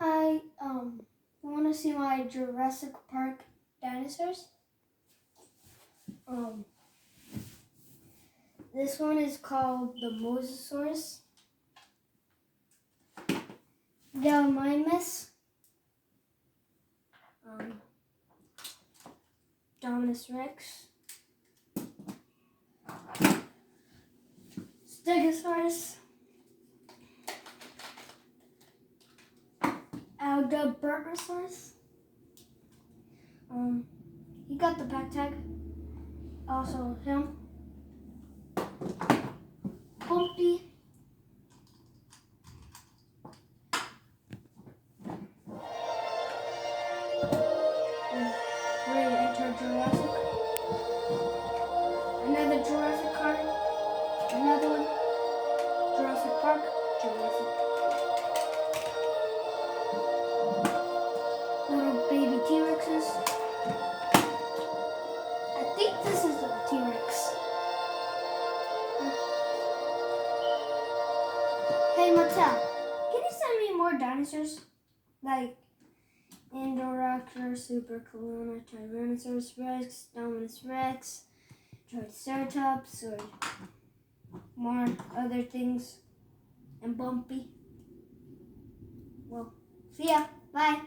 Hi, you want to see my Jurassic Park dinosaurs? Um, this one is called the Mosasaurus, Gallimimus, Dominus Rex, Stegosaurus, Aldobrachiosaurus. He got the back tag. Also him. Bumpy. Ready to enter Jurassic. Another Jurassic card. Another one. Jurassic Park. Jurassic. Little baby T-Rexes. I think this is a T-Rex. Hey Mattel, can you send me more dinosaurs? Like Indoraptor, Supercolonna, Tyrannosaurus Rex, Dominus Rex, Triceratops, or more other things, and Bumpy. Well, see ya. Bye.